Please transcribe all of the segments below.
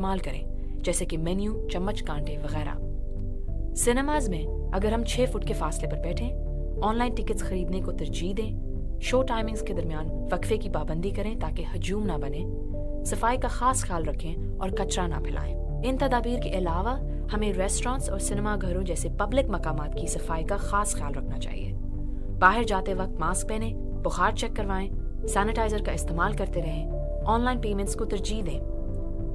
इस्तेमाल करें, जैसे कि मेन्यू, चम्मच, कांटे वगैरह। सिनेमाज में अगर हम 6 फुट के फासले पर बैठें, ऑनलाइन टिकट्स खरीदने को तरजीह दें, शो टाइमिंग्स के दरमियान वक्फे की पाबंदी करें ताकि हजूम ना बने, सफाई का खास ख्याल रखें और कचरा ना फैलाएं। इन तदाबीर के अलावा हमें रेस्टोरेंट्स और सिनेमा घरों जैसे पब्लिक मकामात की सफाई का खास ख्याल रखना चाहिए। बाहर जाते वक्त मास्क पहने, बुखार चेक करवाएं, सैनिटाइजर का इस्तेमाल करते रहें, ऑनलाइन पेमेंट्स को तरजीह दें।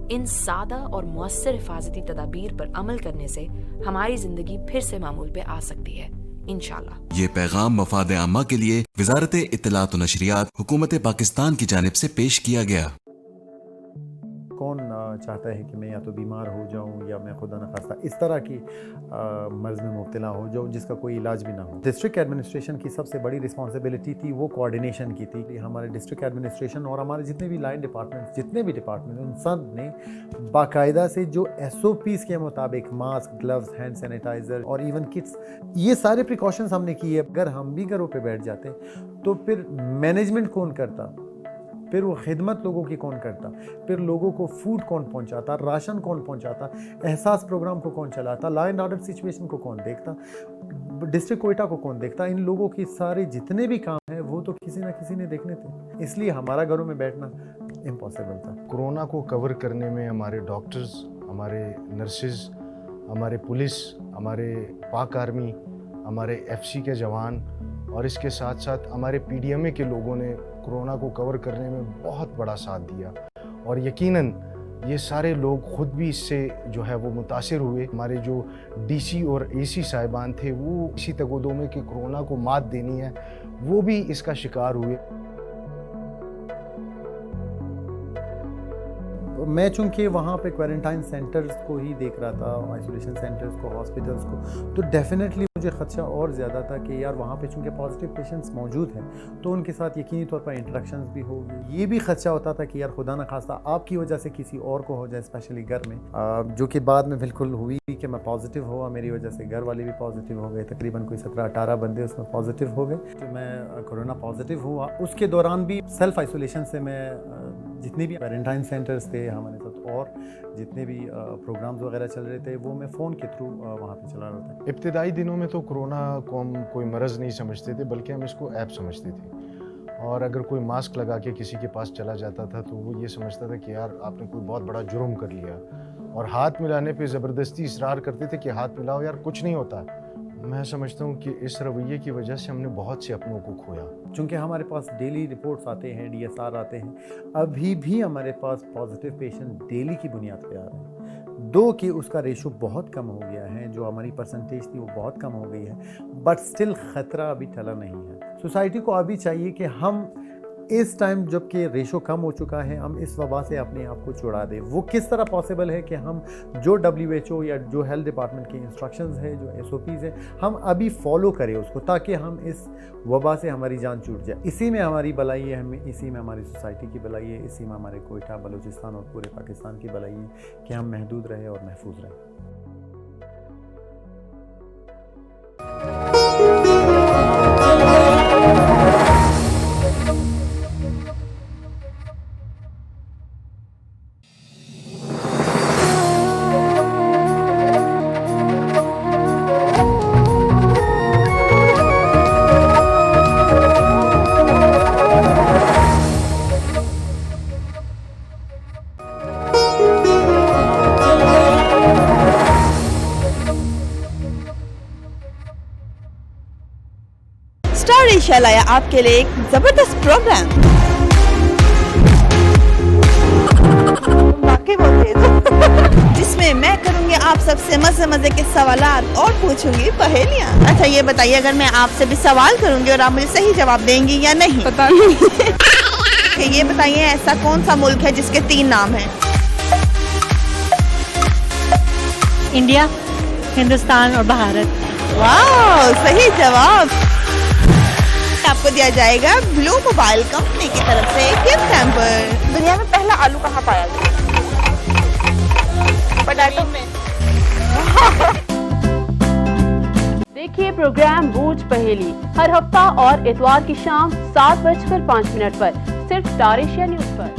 इन सादा और मुअस्सर हिफाजती तदाबीर पर अमल करने से हमारी जिंदगी फिर से मामूल पे आ सकती है, इंशाल्लाह। ये पैगाम मफाद आमा के लिए वजारत इत्तलात व नशरियात, हुकूमत पाकिस्तान की जानिब से पेश किया गया। कौन चाहता है कि मैं या तो बीमार हो जाऊं या मैं खुदा न खास्ता इस तरह की मर्ज़ में मुब्तला हो जाऊं जिसका कोई इलाज भी ना हो। डिस्ट्रिक्ट एडमिनिस्ट्रेशन की सबसे बड़ी रिस्पॉन्सिबिलिटी थी वो कोऑर्डिनेशन की थी। हमारे डिस्ट्रिक्ट एडमिनिस्ट्रेशन और हमारे जितने भी लाइन डिपार्टमेंट, जितने भी डिपार्टमेंट, उन सब ने बाकायदा से जो SOPs के मुताबिक मास्क, ग्लव्स, हैंड सैनिटाइज़र और इवन किट्स, ये सारे प्रिकॉशंस हमने किए। अगर हम भी घरों पर बैठ जाते तो फिर मैनेजमेंट कौन करता, फिर वो खिदमत लोगों की कौन करता, फिर लोगों को फूड कौन पहुंचाता, राशन कौन पहुंचाता, एहसास प्रोग्राम को कौन चलाता, लॉ एंड ऑर्डर सिचुएशन को कौन देखता, डिस्ट्रिक्ट कोयटा को कौन देखता। इन लोगों की सारे जितने भी काम हैं वो तो किसी ना किसी ने देखने थे, इसलिए हमारा घरों में बैठना इम्पॉसिबल था। कोरोना को कवर करने में हमारे डॉक्टर्स, हमारे नर्सेज, हमारे पुलिस, हमारे पाक आर्मी, हमारे FC के जवान और इसके साथ साथ हमारे PDMA के लोगों ने कोरोना को कवर करने में बहुत बड़ा साथ दिया। और यकीनन ये सारे लोग ख़ुद भी इससे जो है वो मुतासिर हुए। हमारे जो DC और AC साहिबान थे वो इसी तगोदो में कि कोरोना को मात देनी है, वो भी इसका शिकार हुए। मैं चूँकि वहाँ पे क्वारंटाइन सेंटर्स को ही देख रहा था, आइसोलेशन सेंटर्स को, हॉस्पिटल्स को, तो डेफिनेटली मुझे ख़दशा और ज़्यादा था कि यार वहाँ पे चूँकि पॉजिटिव पेशेंट्स मौजूद हैं तो उनके साथ यकीनी तौर पर इंटरेक्शंस भी होगी। ये भी ख़दशा होता था कि यार खुदा न खास्ता आपकी वजह से किसी और को हो जाए, स्पेशली घर में, जो कि बाद में बिल्कुल हुई कि मैं पॉजिटिव हुआ, मेरी वजह से घर वाले भी पॉजिटिव हो गए। तकरीबन कोई 17-18 बंदे उसमें पॉजिटिव हो गए। तो मैं कोरोना पॉजिटिव हुआ। उसके दौरान भी सेल्फ आइसोलेशन से मैं जितने भी क्वारंटाइन सेंटर्स थे हमारे साथ और जितने भी प्रोग्राम्स वगैरह चल रहे थे वो मैं फ़ोन के थ्रू वहाँ पे चला रहा था। इब्तिदाई दिनों में तो कोरोना को हम कोई मरज़ नहीं समझते थे, बल्कि हम इसको ऐप समझते थे। और अगर कोई मास्क लगा के किसी के पास चला जाता था तो वो ये समझता था कि यार आपने कोई बहुत बड़ा जुर्म कर लिया, और हाथ मिलाने पे ज़बरदस्ती इसरार करते थे कि हाथ मिलाओ यार, कुछ नहीं होता। मैं समझता हूँ कि इस रवैये की वजह से हमने बहुत से अपनों को खोया। चूँकि हमारे पास डेली रिपोर्ट्स आते हैं, DSR आते हैं, अभी भी हमारे पास पॉजिटिव पेशेंट डेली की बुनियाद पे आ रहे हैं। दो कि उसका रेशो बहुत कम हो गया है, जो हमारी परसेंटेज थी वो बहुत कम हो गई है, बट स्टिल ख़तरा अभी टला नहीं है। सोसाइटी को अभी चाहिए कि हम इस टाइम जबकि रेशो कम हो चुका है, हम इस वबा से अपने आप को छुड़ा दें। वो किस तरह पॉसिबल है कि हम जो WHO या जो हेल्थ डिपार्टमेंट की इंस्ट्रक्शंस है, जो SOPs है, हम अभी फॉलो करें उसको, ताकि हम इस वबा से हमारी जान छूट जाए। इसी में हमारी भलाई है, हमें इसी में हमारी सोसाइटी की भलाई है, इसी में हमारे कोयटा, बलूचिस्तान और पूरे पाकिस्तान की भलाई है कि हम महदूद रहें और महफूज रहें। स्टार एशिया लाया आपके लिए एक जबरदस्त प्रोग्राम। वाकई बहुत तेज जिसमें मैं करूंगी आप सबसे मजे के सवालात और पूछूंगी पहेलियां। अच्छा ये बताइए, अगर मैं आपसे भी सवाल करूंगी और आप मुझे सही जवाब देंगी या नहीं? पता नहीं। ये बताइए, ऐसा कौन सा मुल्क है जिसके 3 नाम हैं? इंडिया, हिंदुस्तान और भारत। वाह, सही जवाब। आपको दिया जाएगा ब्लू मोबाइल कंपनी की तरफ से गिफ्ट हैम्पर। दुनिया में पहला आलू कहाँ पाया गया? पोटैटो में। देखिए प्रोग्राम बूझ पहेली हर हफ्ता और इतवार की शाम 7:05 पर सिर्फ स्टार एशिया न्यूज पर।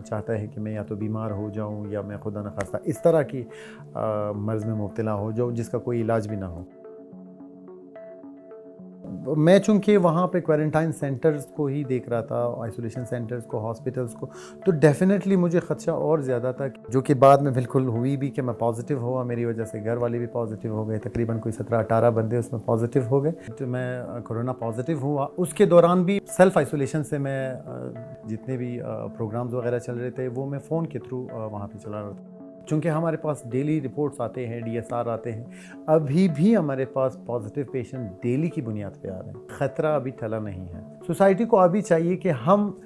चाहता है कि मैं या तो बीमार हो जाऊं या मैं खुदा न खास्ता इस तरह की मर्ज़ में मुब्तला हो जाऊं जिसका कोई इलाज भी ना हो। मैं चूँकि वहाँ पे क्वारंटाइन सेंटर्स को ही देख रहा था, आइसोलेशन सेंटर्स को, हॉस्पिटल्स को, तो डेफिनेटली मुझे ख़दशा और ज़्यादा था, जो कि बाद में बिल्कुल हुई भी कि मैं पॉजिटिव हुआ। मेरी वजह से घर वाले भी पॉजिटिव हो गए, तकरीबन कोई 17-18 बंदे उसमें पॉजिटिव हो गए। तो मैं कोरोना पॉजिटिव हुआ। उसके दौरान भी सेल्फ़ आइसोलेशन से मैं जितने भी प्रोग्राम्स वगैरह चल रहे थे वो मैं फ़ोन के थ्रू वहाँ पर चला रहा था। चूँकि हमारे पास डेली रिपोर्ट्स आते हैं, DSR आते हैं, अभी भी हमारे पास पॉजिटिव पेशेंट डेली की बुनियाद पे आ रहे हैं। ख़तरा अभी टला नहीं है। सोसाइटी को अभी चाहिए कि हम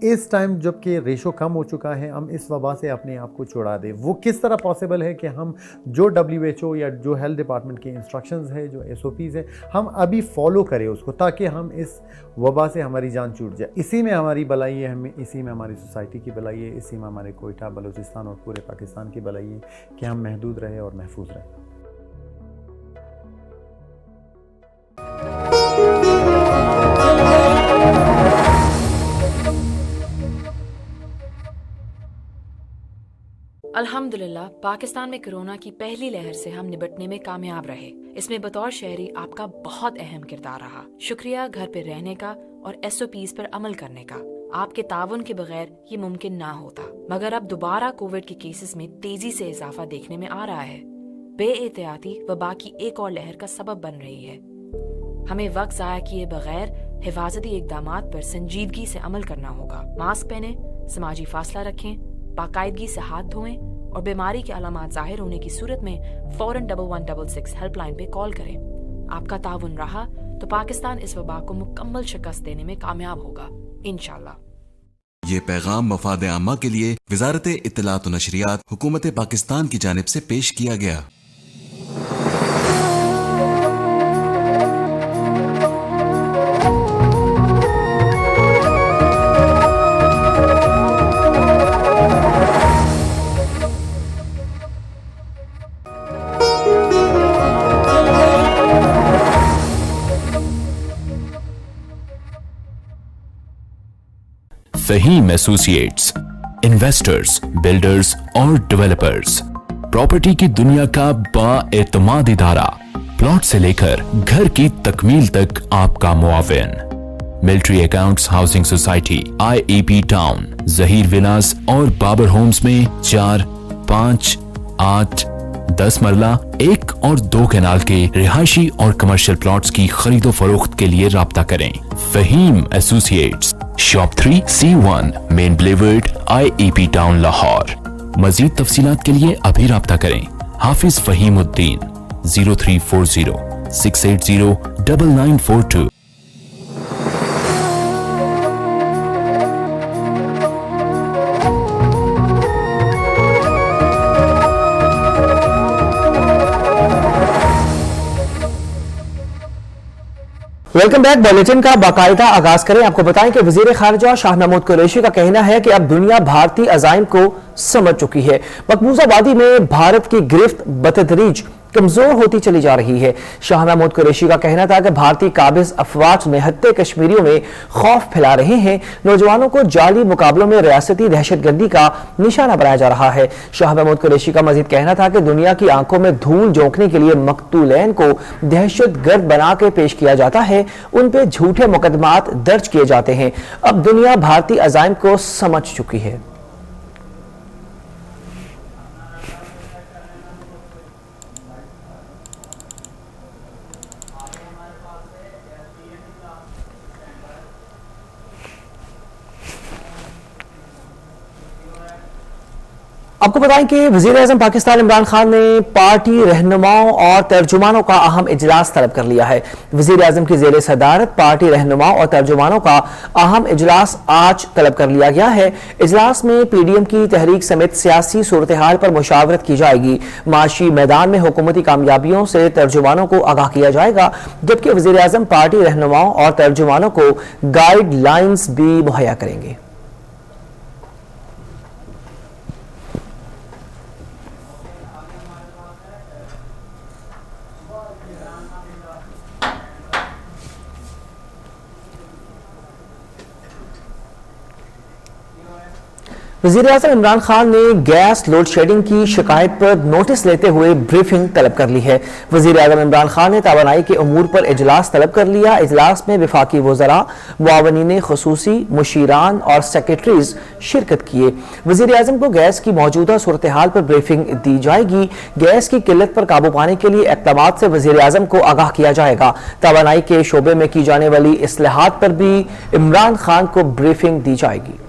इस टाइम जबकि रेशो कम हो चुका है, हम इस वबा से अपने आप को छुड़ा दें। वो किस तरह पॉसिबल है कि हम जो WHO या जो हेल्थ डिपार्टमेंट की इंस्ट्रक्शंस है, जो SOPs है, हम अभी फॉलो करें उसको, ताकि हम इस वबा से हमारी जान छूट जाए। इसी में हमारी भलाई है, हमें इसी में हमारी सोसाइटी की भलाई है, इसी में हमारे कोयटा, बलूचिस्तान और पूरे पाकिस्तान की भलाई है कि हम महदूद रहें और महफूज रहें। अल्हम्दुलिल्लाह पाकिस्तान में कोरोना की पहली लहर से हम निपटने में कामयाब रहे। इसमें बतौर शहरी आपका बहुत अहम किरदार रहा। शुक्रिया घर पे रहने का और SOPs पर अमल करने का। आपके ताउन के बगैर ये मुमकिन ना होता। मगर अब दोबारा कोविड के केसेस में तेजी से इजाफा देखने में आ रहा है। बेएहतियाती वबा की एक और लहर का सबब बन रही है। हमें वक्त ज़ाया किए बगैर हिफाजती इकदामात पर संजीदगी से अमल करना होगा। मास्क पहने, समाजी फासला रखें, बाकायदगी से हाथ धोएं और बीमारी के अलामात जाहिर होने की सूरत में फौरन 1166 हेल्पलाइन पे कॉल करें। आपका ताउन रहा तो पाकिस्तान इस वबा को मुकम्मल शिकस्त देने में कामयाब होगा, इंशाल्लाह। ये पैगाम मफाद आमा के लिए वजारत इत्तलात व नशरियात हुकूमत पाकिस्तान की जानिब से पेश किया गया। फहीम एसोसिएट्स, इन्वेस्टर्स, बिल्डर्स और डेवलपर्स, प्रॉपर्टी की दुनिया का बाएतमाद इदारा, प्लॉट से लेकर घर की तकमील तक आपका मुआविन। Military accounts housing society, IEP town, Zaheer villas और बाबर होम्स में 4, 5, 8, 10 मरला, 1 और 2 कैनाल के रिहायशी और कमर्शियल प्लॉट्स की खरीदो फरोख्त के लिए राब्ता करें। Faheem associates, shop 3C1 main boulevard, IEP town Lahore. मजीद तफसीलात के लिए अभी राब्ता करें Hafiz Fahimuddin 0340 680 9942। Welcome back. Bulletin का बाकायदा आगाज करें। आपको बताएं कि वजीर खारजा शाह महमूद कुरैशी का कहना है कि अब दुनिया भारतीय अज़ाइम को समझ चुकी है। मकबूजा वादी में भारत की गिरफ्त बतदरीज कमजोर होती चली जा रही है। शाह महमूद कुरैशी का कहना था कि भारतीय काबिज अफवाज निहत्ते कश्मीरियों में खौफ फैला रहे हैं। नौजवानों को जाली मुकाबलों में रियासती दहशतगर्दी का निशाना बनाया जा रहा है। शाह महमूद कुरैशी का मजीद कहना था कि दुनिया की आंखों में धूल झोंकने के लिए मकतूलैन को दहशतगर्द बना के पेश किया जाता है, उन पे झूठे मुकदमात दर्ज किए जाते हैं। अब दुनिया भारतीय अज़ाइम को समझ चुकी है। आपको बताएं कि वजीर आज़म पाकिस्तान इमरान खान ने पार्टी रहनुमाओं और तर्जुमानों का अहम इजलास तलब कर लिया है। वजीर आज़म की ज़ेरे सदारत पार्टी रहनुमाओं और तर्जुमानों का अहम इजलास आज तलब कर लिया गया है। इजलास में PDM की तहरीक समेत सियासी सूरत हाल पर मुशावरत की जाएगी। माशी मैदान में हुकूमती कामयाबियों से तर्जुमानों को आगाह किया जाएगा, जबकि वजीर आज़म पार्टी रहनुमाओं और तर्जुमानों को गाइडलाइंस भी मुहैया करेंगे। वज़ीर-ए-आज़म इमरान खान ने गैस लोड शेडिंग की शिकायत पर नोटिस लेते हुए ब्रीफिंग तलब कर ली है। वज़ीर-ए-आज़म इमरान खान ने तवानाई के अमूर पर इजलास तलब कर लिया। इजलास में वफाकी वज़रा, मुआवनीन ख़ुसूसी, मुशीरान और सेक्रेटरीज शिरकत किए। वज़ीर-ए-आज़म को गैस की मौजूदा सूरत हाल पर ब्रीफिंग दी जाएगी। गैस की किल्लत पर काबू पाने के लिए इक़दामात से वज़ीर-ए-आज़म को आगाह किया जाएगा। तवानाई के शोबे में की जाने वाली इस्लाहात पर भी इमरान खान को ब्रीफिंग दी जाएगी।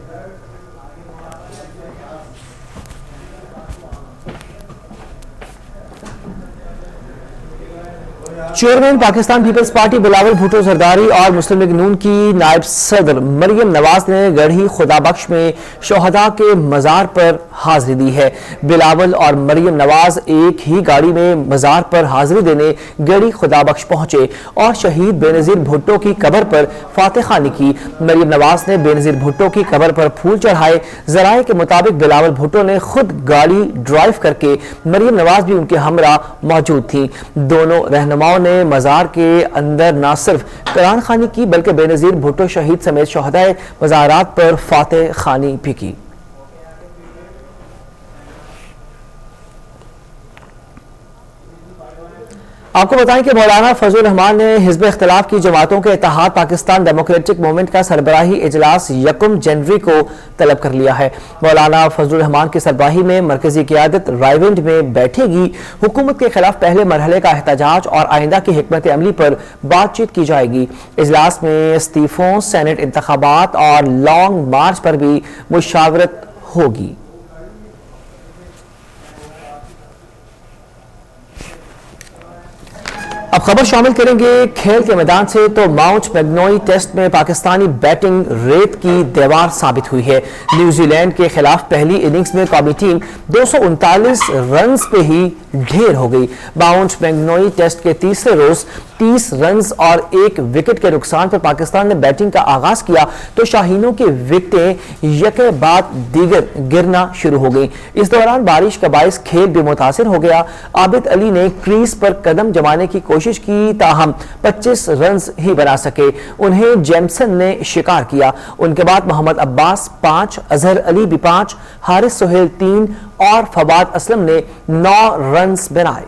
चेयरमैन पाकिस्तान पीपल्स पार्टी बिलावल भुट्टो जरदारी और मुस्लिम लीग नून की नायब सदर मरियम नवाज ने गढ़ी खुदाबख्श में शोहदा के मज़ार पर हाजिरी दी है। बिलावल और मरियम नवाज एक ही गाड़ी में मज़ार पर हाजिरी देने गढ़ी खुदाबख्श पहुंचे और शहीद बेनज़ीर भुट्टो की कब्र पर फातिहानी की। मरियम नवाज ने बेनज़ीर भुट्टो की कब्र पर फूल चढ़ाए। ज़राए के मुताबिक बिलावल भुट्टो ने खुद गाड़ी ड्राइव करके, मरियम नवाज भी उनके हमरा मौजूद थी। दोनों रहनुमाओं ने मज़ार के अंदर न सिर्फ कुरान खानी की बल्कि बेनज़ीर भुट्टो शहीद समेत शोहदाए मज़ारात पर फातिह खानी भी की। आपको बताएं कि मौलाना फजलुर रहमान ने हिज़्ब इख्तिलाफ की जमातों के इत्तेहाद पाकिस्तान डेमोक्रेटिक मूवमेंट का सरबराही इजलास 1 जनवरी को तलब कर लिया है। मौलाना फजलुर रहमान की सरबराही में मरकजी क़यादत रायविंड में बैठेगी। हुकूमत के खिलाफ पहले मरहले का एहतजाज और आइंदा की हिकमत अमली पर बातचीत की जाएगी। इजलास में इस्तीफों, सेनेट इंतखाबात और लॉन्ग मार्च पर भी मुशावरत होगी। अब खबर शामिल करेंगे खेल के मैदान से। तो माउंट मैग्नोई टेस्ट में पाकिस्तानी बैटिंग रेत की दीवार साबित हुई है। न्यूजीलैंड के खिलाफ पहली इनिंग्स में कौमी टीम 239 रन पे ही ढेर हो गई। माउंट मैग्नोई टेस्ट के तीसरे रोज 30 रन और 1 विकेट के नुकसान पर पाकिस्तान ने बैटिंग का आगाज किया तो शाहीनों की विकेटें यके बाद दीगर गिरना शुरू हो गई। इस दौरान बारिश का बायस खेल भी मुतासिर हो गया। आबिद अली ने क्रीज पर कदम जमाने की कोशिश की, ताहम 25 रन ही बना सके। उन्हें जेमसन ने शिकार किया। उनके बाद मोहम्मद अब्बास 5, अजहर अली भी 5, हारिस सोहेल 3 और फवाद असलम ने 9 रन बनाए।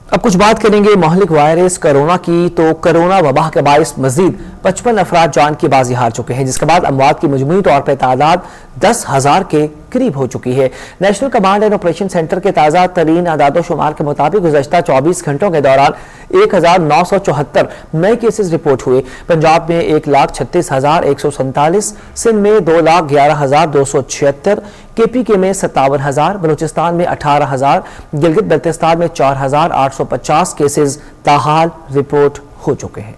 अब कुछ बात करेंगे महलिक वायरस कोरोना की। तो कोरोना वबा के बायस मजीद 55 अफराद जान की बाजी हार चुके हैं, जिसके बाद अमवात की मजमूई तौर पर तादाद 10,000 के करीब हो चुकी है। National command and operation centre के ताज़ा तरीन आदादोशुमार के मुताबिक गुज़श्ता 24 घंटों के दौरान 1974 नए केसेस रिपोर्ट हुए। पंजाब में 1,36,147, सिंध में 2,11,276, KPK में 57,000, बलूचिस्तान में 18,000, गिलगित बल्तिस्तान में 4,850 केसेस ताहाल रिपोर्ट हो चुके हैं।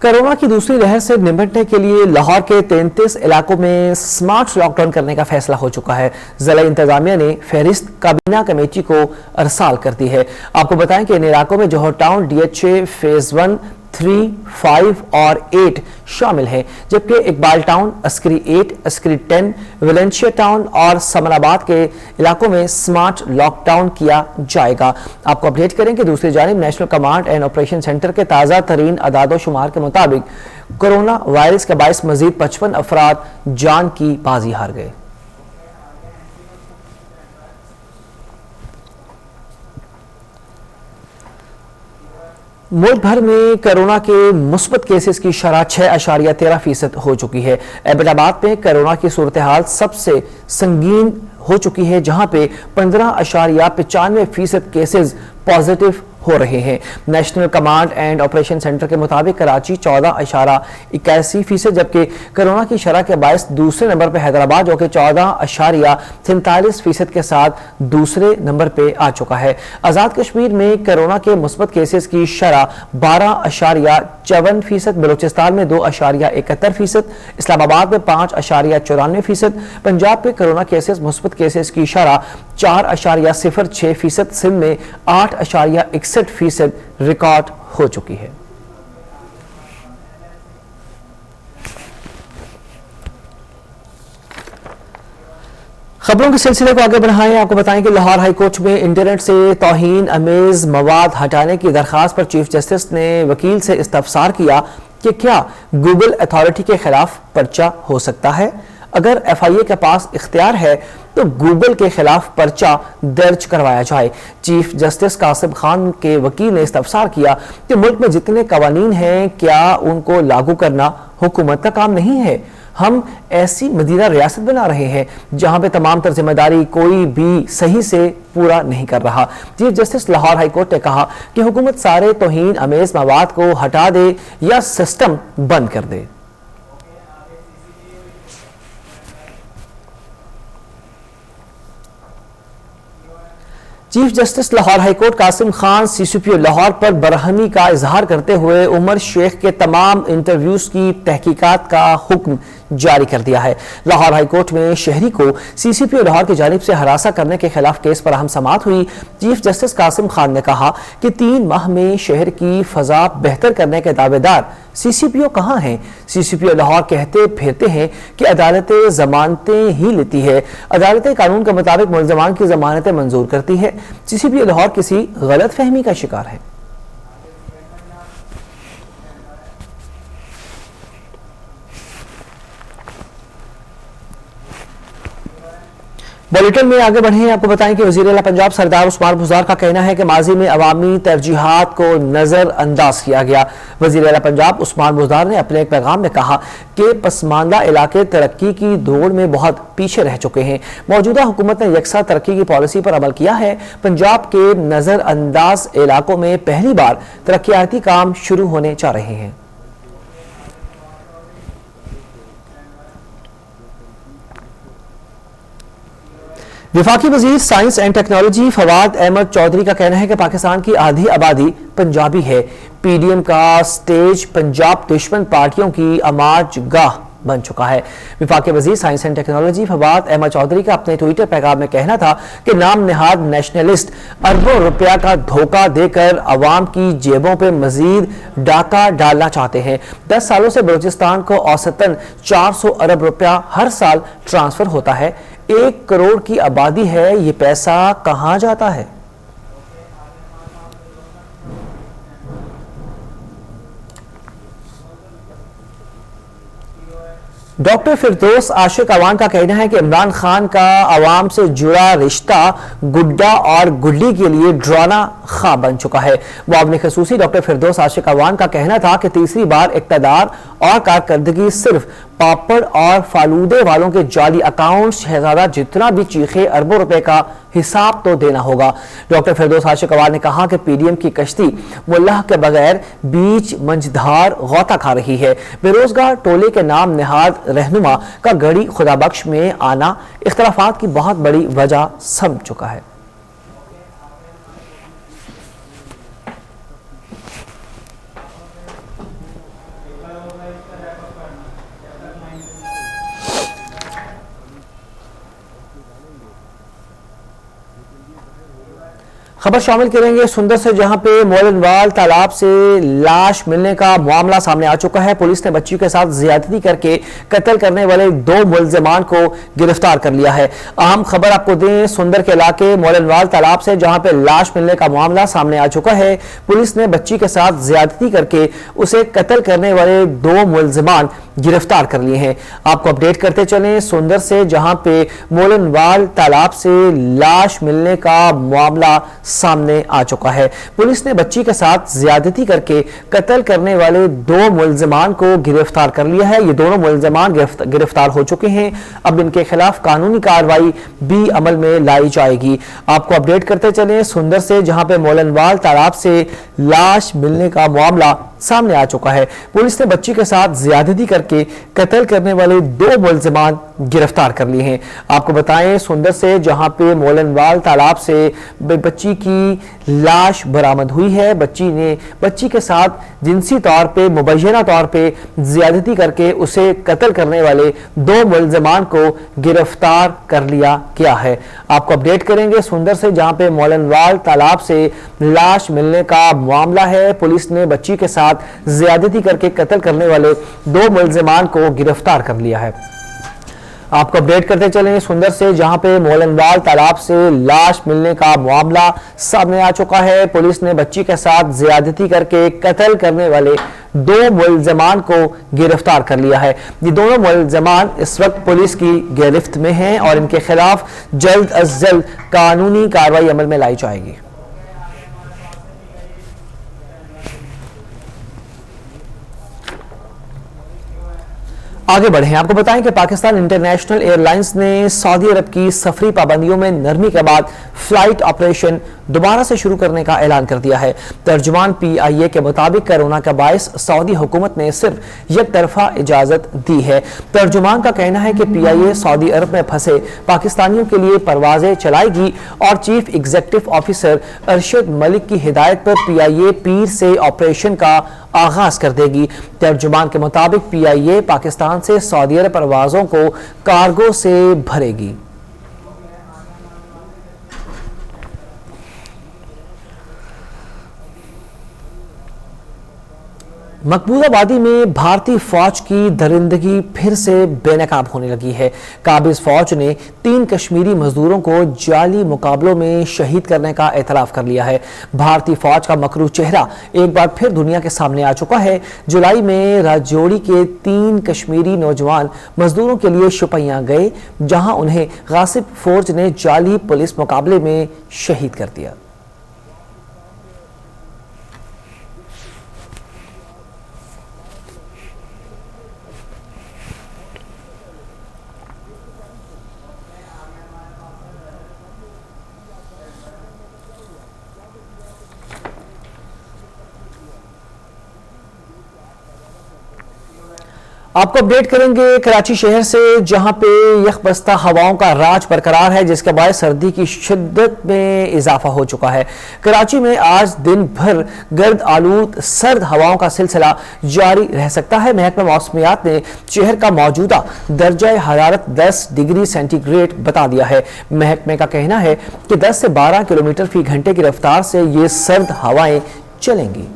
कोरोना की दूसरी लहर से निपटने के लिए लाहौर के 33 इलाकों में स्मार्ट लॉकडाउन करने का फैसला हो चुका है। जिला इंतजामिया ने फहरिस्त काबीना कमेटी को अरसाल कर दी है। आपको बताएं कि इन इलाकों में जौहर टाउन, DHA फेज 1, 3, 5 और 8 शामिल हैं, जबकि Iqbal town, Askari 8, Askari 10, Valencia town और समनाबाद के इलाकों में स्मार्ट लॉकडाउन किया जाएगा। आपको अपडेट करें कि दूसरी जानिब national command and operation centre के ताज़ा तरीन आदादोशुमार के मुताबिक कोरोना वायरस के बायस मजीद 55 अफराद जान की बाजी हार गए। मुल्क भर में कोरोना के मुस्बत केसेस की शरह 6.13% हो चुकी है। एबटाबाद में कोरोना की सूरत हाल सबसे संगीन हो चुकी है, जहां पे 15.95% केसेस पॉजिटिव हो रहे हैं। National command and operation centre के मुताबिक कराची 14.81%, जबकि कोरोना की शरह के बायस दूसरे नंबर पर हैदराबाद जो कि 14.43% के साथ दूसरे नंबर पे आ चुका है। आज़ाद कश्मीर में कोरोना के मुस्बत केसेस की शरह 12.54%, बलूचिस्तान में 2.71%, इस्लामाबाद में 5.94%, पंजाब में कोरोना केसेस मुस्बत केसेस की शरह 4.06%, सिंध में 8.61% रिकॉर्ड हो चुकी है। खबरों के सिलसिले को आगे बढ़ाएं। आपको बताएं कि लाहौर हाईकोर्ट में इंटरनेट से तौहीन अमेज मवाद हटाने की दरखास्त पर चीफ जस्टिस ने वकील से इस्तफसार किया कि क्या गूगल अथॉरिटी के खिलाफ पर्चा हो सकता है। अगर FIA के पास इख्तियार है तो गूगल के खिलाफ पर्चा दर्ज करवाया जाए। चीफ जस्टिस कासिम खान के वकील ने इस्तफसार किया कि मुल्क में जितने कवानीन हैं क्या उनको लागू करना हुकूमत का काम नहीं है। हम ऐसी मदीना रियासत बना रहे हैं जहां पे तमाम तर जिम्मेदारी कोई भी सही से पूरा नहीं कर रहा। चीफ जस्टिस लाहौर हाईकोर्ट ने कहा कि हुकूमत सारे तौहीन अमेज मवाद को हटा दे या सिस्टम बंद कर दे। Chief justice Lahore high court Qasim Khan CCPO Lahore पर बरहमी का इजहार करते हुए उमर शेख के तमाम इंटरव्यूज की तहकीकात का हुक्म जारी कर दिया है। लाहौर हाईकोर्ट में शहरी को CCPO लाहौर की जानिब से हरासा करने के खिलाफ केस पर अहम समाअत हुई। चीफ जस्टिस कासिम खान ने कहा कि 3 माह में शहर की फजा बेहतर करने के दावेदार CCPO कहाँ हैं। CCPO लाहौर कहते फिरते हैं कि अदालतें जमानतें ही लेती है, अदालतें कानून के मुताबिक मुल्ज़मान की जमानतें मंजूर करती है। CCPO लाहौर किसी गलत फहमी का शिकार है। बुलेटिन में आगे बढ़े आपको बताएं कि वज़ीर आला पंजाब सरदार उस्मान बुज़दार का कहना है कि माजी में अवामी तरजीहात को नजरअंदाज किया गया। वज़ीर आला पंजाब उस्मान बुज़दार ने अपने एक पैगाम में कहा कि पसमानदा इलाके तरक्की की दौड़ में बहुत पीछे रह चुके हैं। मौजूदा हुकूमत ने यकसा तरक्की की पॉलिसी पर अमल किया है। पंजाब के नजरअंदाज इलाकों में पहली बार तरक्याती काम शुरू होने जा रहे हैं। विफाकी वजीर science and technology Fawad Ahmad Chaudhry का कहना है कि पाकिस्तान की आधी आबादी पंजाबी है। PDM का स्टेज पंजाब दुश्मन पार्टियों की अमाज गाह बन चुका है। विफाकी वजीर science and technology Fawad Ahmad Chaudhry का अपने ट्विटर पैगाम में कहना था कि नाम नेहाद नेशनलिस्ट अरबों रुपया का धोखा देकर अवाम की जेबों पे मजीद डाका डालना चाहते हैं। 10 सालों से बलूचिस्तान को औसतन 400 अरब रुपया हर साल ट्रांसफर होता है। 1 करोड़ की आबादी है, ये पैसा कहां जाता है। डॉक्टर फिरदौस आशिक अवान का कहना है कि इमरान खान का अवाम से जुड़ा रिश्ता गुड्डा और गुड्डी के लिए डराना ख्वाब बन चुका है। मुआविन खसूसी डॉक्टर फिरदौस आशिक अवान का कहना था कि तीसरी बार इक़्तिदार और कारकर्दगी सिर्फ पापड़ और फालूदे वालों के जाली अकाउंट शहजादा जितना भी चीखे अरबों रुपए का हिसाब तो देना होगा। डॉक्टर फिरदौस आशिक अवान ने कहा कि PDM की कश्ती मुल्लाह के बगैर बीच मंझधार गौता खा रही है। बेरोजगार टोले के नाम निहाद रहनुमा का गढ़ी खुदाबख्श में आना इख्तलाफात की बहुत बड़ी वजह समझ चुका है। खबर शामिल करेंगे सुंदर से, जहां पे मोलनवाल तालाब से लाश मिलने का मामला सामने आ चुका है। पुलिस ने बच्ची के साथ ज्यादती करके कत्ल करने वाले 2 मुल्जिमान को गिरफ्तार कर लिया है। अहम खबर आपको दें, सुंदर के इलाके मोलनवाल तालाब से जहां पे लाश मिलने का मामला सामने आ चुका है। पुलिस ने बच्ची के साथ ज्यादती करके उसे कत्ल करने वाले 2 मुल्जिमान गिरफ्तार कर लिए हैं। आपको अपडेट करते चलें सुंदर से, जहां पे मोलनवाल तालाब से लाश मिलने का मामला सामने आ चुका है। पुलिस ने बच्ची के साथ ज्यादती करके कत्ल करने वाले 2 मुल्जिमान को गिरफ्तार कर लिया है। ये दोनों मुल्जिमान गिरफ्तार हो चुके हैं। अब इनके खिलाफ कानूनी कार्रवाई भी अमल में लाई जाएगी। आपको अपडेट करते चलें सुंदर से, जहां पे मोलनवाल तालाब से लाश मिलने का मामला सामने आ चुका है। पुलिस ने बच्ची के साथ ज्यादती करके कत्ल करने वाले 2 मुल्जिमान गिरफ्तार कर लिए हैं। आपको बताएं सुंदर से, जहां पे मोलनवाल तालाब से बच्ची की लाश बरामद हुई है। बच्ची के साथ जिनसी तौर पे मुबैना तौर पे ज्यादती करके उसे कत्ल करने वाले 2 मुल्जिमान को गिरफ्तार कर लिया गया है। आपको अपडेट करेंगे सुंदर से, जहां पे मोलनवाल तालाब से लाश मिलने का मामला है। पुलिस ने बच्ची के साथ ज्यादती करके कत्ल करने वाले 2 मुल्जिमान को गिरफ्तार कर लिया है। आपको अपडेट करते चलेंगे सुंदर से, जहां पे मोलनवाल तालाब से लाश मिलने का मामला सामने आ चुका है। पुलिस ने बच्ची के साथ ज्यादती करके कत्ल करने वाले 2 मुलजमान को गिरफ्तार कर लिया है। ये दोनों मुलजमान इस वक्त पुलिस की गिरफ्त में हैं और इनके खिलाफ जल्द अज जल्द कानूनी कार्रवाई अमल में लाई जाएगी। आगे बढ़े, आपको बताएं कि पाकिस्तान इंटरनेशनल एयरलाइंस ने सऊदी अरब की सफरी पाबंदियों में नरमी के बाद फ्लाइट ऑपरेशन दोबारा से शुरू करने का ऐलान कर दिया है। तर्जुमान PIA के मुताबिक कोरोना का बायस सऊदी हुकूमत ने सिर्फ एक तरफा इजाजत दी है। तर्जुमान का कहना है कि PIA सऊदी अरब में फंसे पाकिस्तानियों के लिए परवाजें चलाएगी और chief executive officer Arshad Malik की हिदायत पर PIA पीर से ऑपरेशन का आगाज कर देगी। तर्जुमान के मुताबिक PIA पाकिस्तान से सऊदी अरब परवाजों को कार्गो से भरेगी। मकबूजा वादी में भारतीय फौज की दरिंदगी फिर से बेनकाब होने लगी है। काबिज फौज ने 3 कश्मीरी मजदूरों को जाली मुकाबलों में शहीद करने का एतराफ कर लिया है। भारतीय फौज का मकरू चेहरा एक बार फिर दुनिया के सामने आ चुका है। जुलाई में राजौरी के 3 कश्मीरी नौजवान मजदूरों के लिए शुपियां गए, जहां उन्हें गासिब फौज ने जाली पुलिस मुकाबले में शहीद कर दिया। आपको अपडेट करेंगे कराची शहर से, जहां पे यखबस्ता हवाओं का राज बरकरार है, जिसके बाद सर्दी की शिद्दत में इजाफा हो चुका है। कराची में आज दिन भर गर्द आलूद सर्द हवाओं का सिलसिला जारी रह सकता है। महकमा मौसमियात ने शहर का मौजूदा दर्जा हरारत 10 डिग्री सेंटीग्रेड बता दिया है। महकमे का कहना है कि 10 से 12 किलोमीटर फी घंटे की रफ्तार से ये सर्द हवाएं चलेंगी।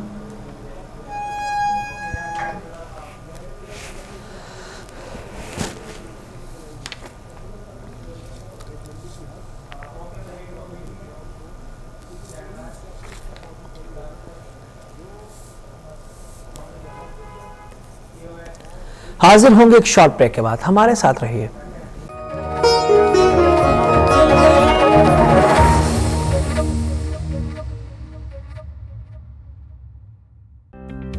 हाजिर होंगे एक शॉर्ट ब्रेक के बाद, हमारे साथ रहिए।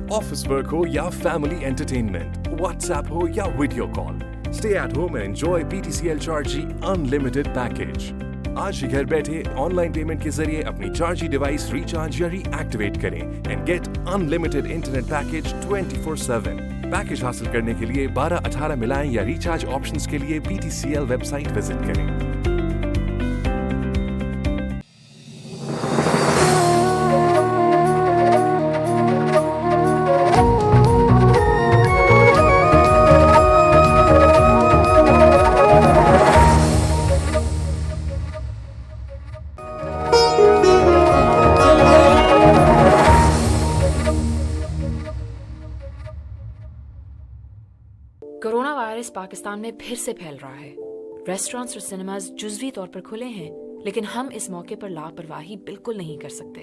ऑफिस वर्क हो या फैमिली एंटरटेनमेंट, व्हाट्सएप हो या video call, stay at home and enjoy PTCL Charji unlimited package. आज ही घर बैठे ऑनलाइन पेमेंट के जरिए अपनी चार्जी डिवाइस रिचार्ज या रीएक्टिवेट करें and get unlimited internet package 24/7। Package हासिल करने के लिए 1218 मिलाएं या रिचार्ज ऑप्शंस के लिए PTCL वेबसाइट विजिट करें। कोरोना वायरस पाकिस्तान में फिर से फैल रहा है। रेस्टोरेंट्स और सिनेमाज जुज़वी तौर पर खुले हैं, लेकिन हम इस मौके पर लापरवाही बिल्कुल नहीं कर सकते।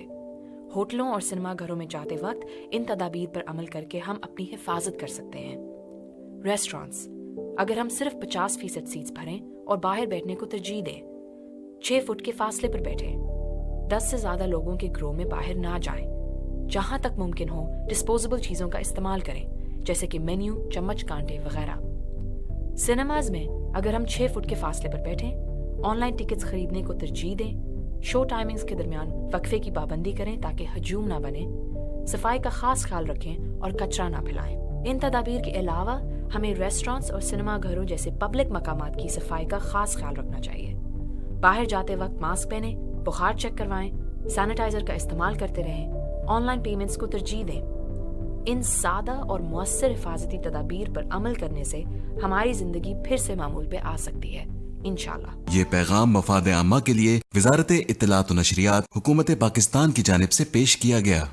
होटलों और सिनेमा घरों में जाते वक्त इन तदाबीर पर अमल करके हम अपनी हिफाजत कर सकते हैं। रेस्टोरेंट्स, अगर हम सिर्फ 50% सीट्स भरें और बाहर बैठने को तरजीह दें, 6 फुट के फासले पर बैठें, 10 से ज्यादा लोगों के ग्रोह में बाहर ना जाएं, जहां तक मुमकिन हो डिस्पोजेबल चीजों का इस्तेमाल करें, जैसे कि मेन्यू, चम्मच, कांटे वगैरह। सिनेमाज में अगर हम 6 फुट के फासले पर बैठें, ऑनलाइन टिकट्स खरीदने को तरजीह दें, शो टाइमिंग्स के दरमियान वक्फे की पाबंदी करें ताकि हजूम ना बने, सफाई का खास ख्याल रखें और कचरा ना फैलाएं। इन तदाबीर के अलावा हमें रेस्टोरेंट्स और सिनेमा घरों जैसे पब्लिक मकामात की सफाई का खास ख्याल रखना चाहिए। बाहर जाते वक्त मास्क पहने, बुखार चेक करवाएं, सैनिटाइजर का इस्तेमाल करते रहें, ऑनलाइन पेमेंट्स को तरजीह दें। इन सादा और मुअस्सर हिफाजती तदाबीर पर अमल करने से हमारी जिंदगी फिर से मामूल पे आ सकती है, इंशाल्लाह। ये पैगाम मफाद आमा के लिए वजारत इत्तलात व नशरियात हुकूमत पाकिस्तान की जानिब से पेश किया गया।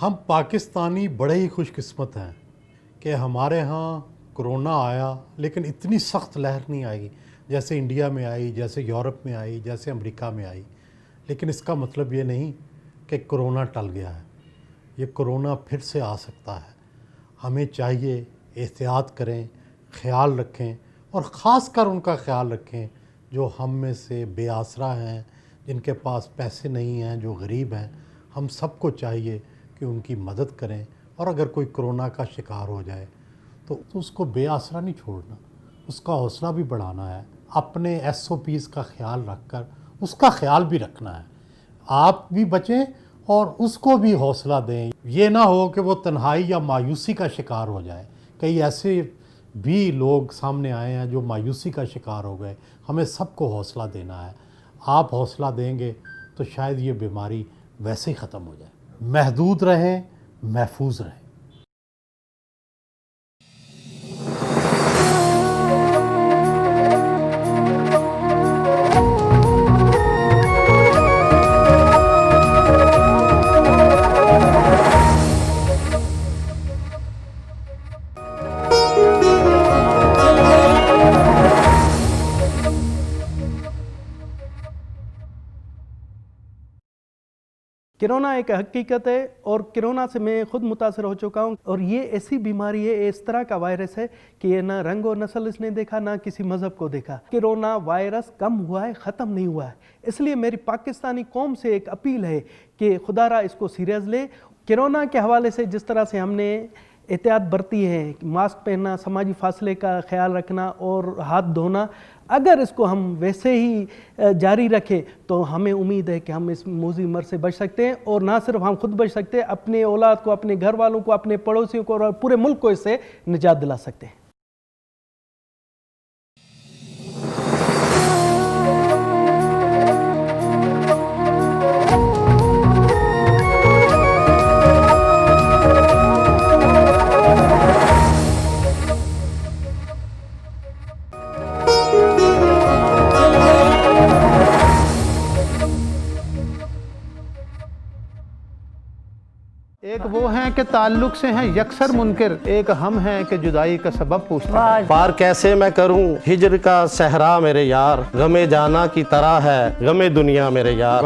हम पाकिस्तानी बड़े ही खुशकिस्मत हैं कि हमारे यहाँ कोरोना आया, लेकिन इतनी सख्त लहर नहीं आई जैसे इंडिया में आई, जैसे यूरोप में आई, जैसे अमेरिका में आई। लेकिन इसका मतलब ये नहीं कि कोरोना टल गया है, ये कोरोना फिर से आ सकता है। हमें चाहिए एहतियात करें, ख्याल रखें, और ख़ास कर उनका ख्याल रखें जो हम में से बेआसरा हैं, जिनके पास पैसे नहीं हैं, जो गरीब हैं। हम सबको चाहिए कि उनकी मदद करें, और अगर कोई कोरोना का शिकार हो जाए तो उसको बेआसरा नहीं छोड़ना, उसका हौसला भी बढ़ाना है। अपने SOPs का ख्याल रखकर उसका ख्याल भी रखना है। आप भी बचें और उसको भी हौसला दें। ये ना हो कि वो तन्हाई या मायूसी का शिकार हो जाए। कई ऐसे भी लोग सामने आए हैं जो मायूसी का शिकार हो गए। हमें सबको हौसला देना है। आप हौसला देंगे तो शायद ये बीमारी वैसे ही ख़त्म हो जाए। महदूद रहें, महफूज रहें। कोरोना एक हकीकत है और कोरोना से मैं खुद मुतासर हो चुका हूँ। और ये ऐसी बीमारी है, इस तरह का वायरस है कि ये ना रंग और नस्ल इसने देखा, ना किसी मज़हब को देखा। कोरोना वायरस कम हुआ है, ख़त्म नहीं हुआ है। इसलिए मेरी पाकिस्तानी कौम से एक अपील है कि खुदारा इसको सीरियस ले। कोरोना के हवाले से जिस तरह से हमने एहतियात बरती है, मास्क पहनना, समाजी फासले का ख्याल रखना और हाथ धोना, अगर इसको हम वैसे ही जारी रखें तो हमें उम्मीद है कि हम इस मौजूद मर से बच सकते हैं। और ना सिर्फ हम खुद बच सकते हैं, अपने औलाद को, अपने घर वालों को, अपने पड़ोसियों को और पूरे मुल्क को इससे निजात दिला सकते हैं। एक वो हैं कि ताल्लुक से हैं यकसर मुनकिर, एक हम हैं कि जुदाई का सबब पूछते हैं। पार कैसे मैं करूं हिजर का सहरा मेरे यार, गमे जाना की तरह है गमे दुनिया मेरे यार।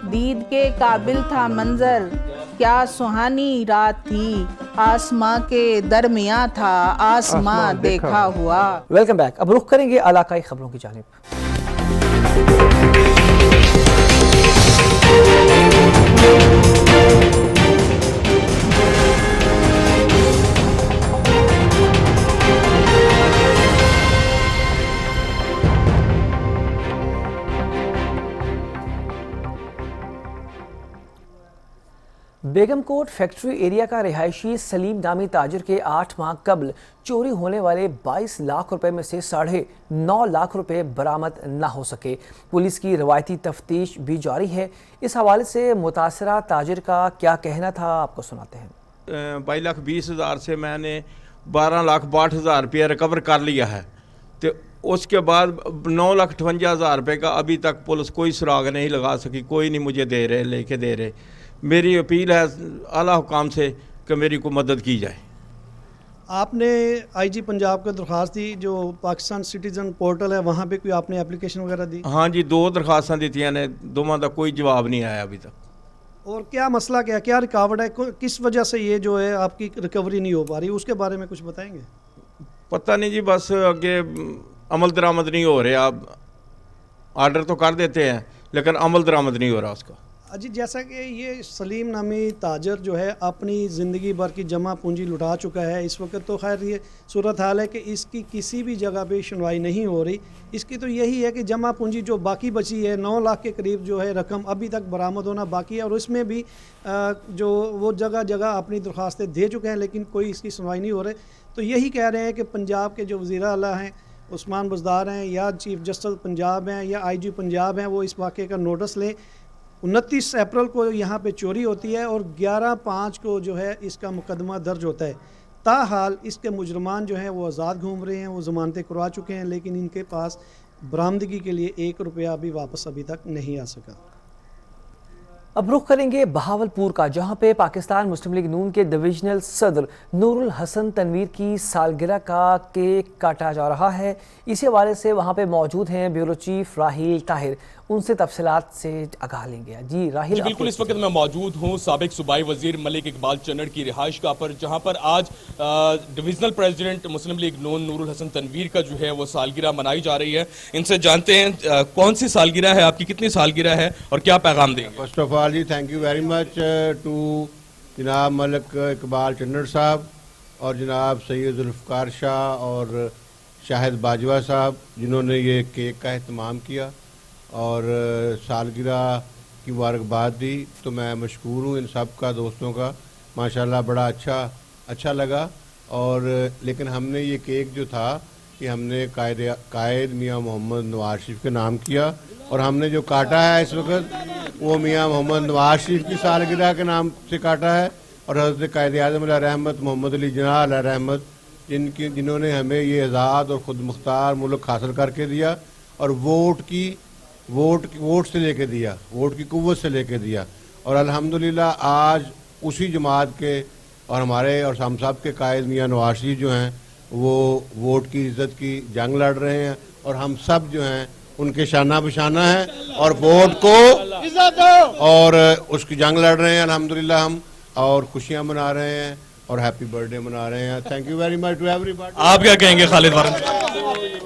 दीद के काबिल था मंजर, क्या सुहानी रात थी, आसमां के दरमियां था आसमां देखा हुआ। Welcome back. अब रुख करेंगे इलाकाई खबरों की जानिब। बेगमकोट फैक्ट्री एरिया का रिहायशी सलीम नामी ताजिर के 8 माह कबल चोरी होने वाले 22 लाख रुपए में से 9.5 लाख रुपए बरामद न हो सके। पुलिस की रवायती तफ्तीश भी जारी है। इस हवाले से मुतासरा ताजिर का क्या कहना था, आपको सुनाते हैं। 22,20,000 से मैंने 12,62,000 रुपया रिकवर कर लिया है। तो उसके बाद 9,58,000 रुपये का अभी तक पुलिस कोई सुराग नहीं लगा सकी। कोई नहीं मुझे दे रहे, लेके दे रहे। मेरी अपील है आला हुकाम से कि मेरी को मदद की जाए। आपने IG पंजाब को दरख्वास्त दी, जो पाकिस्तान सिटीजन पोर्टल है वहाँ पे कोई आपने एप्लीकेशन वगैरह दी? हाँ जी, 2 दरखास्तां दी ने, दोवां का कोई जवाब नहीं आया अभी तक। और क्या मसला, क्या रुकावट है, किस वजह से ये जो है आपकी रिकवरी नहीं हो पा रही, उसके बारे में कुछ बताएंगे? पता नहीं जी, बस आगे अमल दरामद नहीं हो रहे। आप आर्डर तो कर देते हैं लेकिन अमल दरामद नहीं हो रहा उसका। अजी, जैसा कि ये सलीम नामी ताजर जो है अपनी ज़िंदगी भर की जमा पूंजी लुटा चुका है। इस वक्त तो खैर ये सूरत हाल है कि इसकी किसी भी जगह पे सुनवाई नहीं हो रही। इसकी तो यही है कि जमा पूंजी जो बाकी बची है 9 लाख के करीब जो है रकम अभी तक बरामद होना बाकी है। और उसमें भी जो वो जगह जगह अपनी दरख्वास्तें दे चुके हैं लेकिन कोई इसकी सुनवाई नहीं हो रही। तो यही कह रहे हैं कि पंजाब के जो वज़ीर आला हैं उस्मान बुज़दार हैं या चीफ जस्टिस पंजाब हैं या IG पंजाब हैं, वो इस वाक़े का नोटिस लें। 29 अप्रैल को यहाँ पे चोरी होती है और 11/5 को जो है इसका मुकदमा दर्ज होता है। ताहाल इसके मुजरमान जो हैं वो आज़ाद घूम रहे हैं, वो ज़मानतें करवा चुके हैं, लेकिन इनके पास बरामदगी के लिए 1 रुपया भी वापस अभी तक नहीं आ सका। अब रुख करेंगे बहावलपुर का, जहां पे पाकिस्तान मुस्लिम लीग नून के डिविजनल सदर नूरुल हसन तनवीर की सालगिरह का केक काटा जा रहा है। इसी हवाले से वहां पे मौजूद हैं ब्यूरो चीफ राहिल ताहिर, उनसे तफसीलात से आगाह लेंगे। जी राहिल, जी बिल्कुल, इस वक्त मैं मौजूद हूँ साबिक सूबाई वजीर मलिक इकबाल चन्नड़ की रिहाइशगाह पर, जहाँ पर आज डिविजनल प्रेसिडेंट मुस्लिम लीग नून नूरुल हसन तनवीर का जो है वो सालगिरह मनाई जा रही है। इनसे जानते हैं कौन सी सालगिरह है आपकी, कितनी सालगिरह है और क्या पैगाम देंगे। फर्स्ट ऑफ ऑल जी thank you very much to जनाब मलिक इकबाल चन्नड़ साहब और जनाब सैयद जुल्फ़कार शाह और शाहिद बाजवा साहब, जिन्होंने ये केक का अहतमाम किया और सालगिरह की मुबारकबाद दी। तो मैं मशकूर हूँ इन सब का, दोस्तों का। माशाल्लाह बड़ा अच्छा लगा। और लेकिन हमने ये केक जो था कि हमने कायद मियाँ मोहम्मद नवाज शरीफ के नाम किया, और हमने जो काटा है इस वक्त वो मियाँ मोहम्मद नवाज शरीफ की सालगिरह के नाम से काटा है, और हज़रत कायद आज़म अलैहि रहमत मोहम्मद अली जिन्ना अलैहि रहमत, जिन्होंने हमें ये आज़ाद और ख़ुद मुख्तार मुल्क हासिल करके दिया और वोट से लेके दिया, वोट की कुव्वत से लेके दिया। और अल्हम्दुलिल्लाह आज उसी जमात के और हमारे और हम सब के कायद मियाँ नवाज शरीफ जो हैं वो वोट की इज़्ज़त की जंग लड़ रहे हैं, और हम सब जो हैं उनके शाना बशाना हैं और वोट को और उसकी जंग लड़ रहे हैं अल्हम्दुलिल्लाह हम, और खुशियाँ मना रहे हैं और हैप्पी बर्थडे मना रहे हैं। Thank you very much to everybody. आप क्या कहेंगे खालिद वारन?